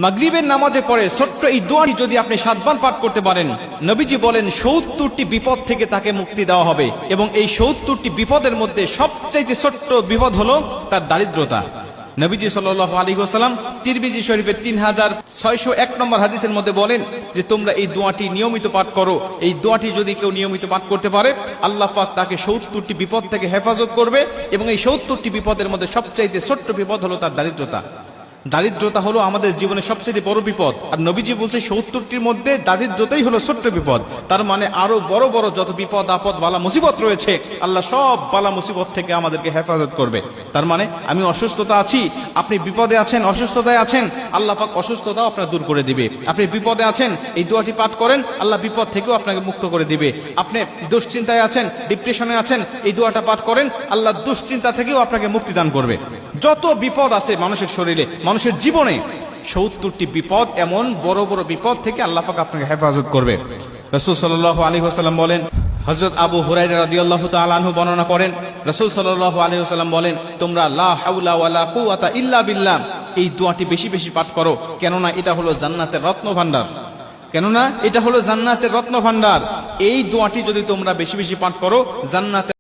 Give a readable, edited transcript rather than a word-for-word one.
মাগরিবের নামাজে পড়ে ছোট্ট এই দোয়াটি যদি আপনি 7 বার পাঠ করতে পারেন, নবীজি বলেন 70টি বিপদ থেকে তাকে মুক্তি দেওয়া হবে। এবং এই 70টি বিপদের মধ্যে সবচেয়ে ছোট্ট বিপদ হলো তার দারিদ্রতা। নবীজি সাল্লাল্লাহু আলাইহি ওয়াসাল্লাম তিরমিজি শরীফের 3601 নম্বর হাদিসের মধ্যে বলেন যে তোমরা এই দোয়াটি নিয়মিত পাঠ করো। এই দোয়াটি যদি কেউ নিয়মিত পাঠ করতে পারে, আল্লাহ পাক তাকে 70টি বিপদ থেকে হেফাজত করবে। এবং এই 70টি বিপদের মধ্যে সবচাইতে ছোট্ট বিপদ হলো তার দারিদ্রতা। দারিদ্রতা হলো আমাদের জীবনের সবচেয়ে বড় বিপদ। আর নবীজি বলছে 70টির মধ্যে দারিদ্রতাই হলো ছোট্ট বিপদ। তার মানে আরো বড় বড় যত বিপদ আপদ বালা মুসিবত রয়েছে, আল্লাহ সব বালা মুসিবত থেকে আমাদেরকে হেফাজত করবে। তার মানে আমি অসুস্থতা আছি, আপনি বিপদে আছেন, অসুস্থতায় আছেন, আল্লাহ পাক অসুস্থতাও আপনার দূর করে দিবে। আপনি বিপদে আছেন, এই দোয়াটি পাঠ করেন, আল্লাহ বিপদ থেকেও আপনাকে মুক্ত করে দিবে। আপনি দুশ্চিন্তায় আছেন, ডিপ্রেশনে আছেন, এই দোয়াটা পাঠ করেন, আল্লাহ দুশ্চিন্তা থেকেও আপনাকে মুক্তি দান করবে। যত বিপদ আছে মানুষের শরীরে, মানুষের জীবনে, 70টি বিপদ, এমন বড় বড় বিপদ থেকে আল্লাহ পাক আপনাকে হেফাজত করবে। রাসূল সাল্লাল্লাহু আলাইহি ওয়াসাল্লাম বলেন, হযরত আবু হুরায়রা রাদিয়াল্লাহু তাআলা আনহু বর্ণনা করেন, রাসূল সাল্লাল্লাহু আলাইহি ওয়াসাল্লাম বলেন, তোমরা লা হাওলা ওয়ালা কুওয়াতা ইল্লা বিল্লাহ এই দোয়াটি বেশি বেশি পাঠ করো, কেননা এটা হলো জান্নাতের রত্নভাণ্ডার। কেননা এটা হলো জান্নাতের রত্নভাণ্ডার। এই দোয়াটি যদি তোমরা বেশি বেশি পাঠ করো, জান্নাতে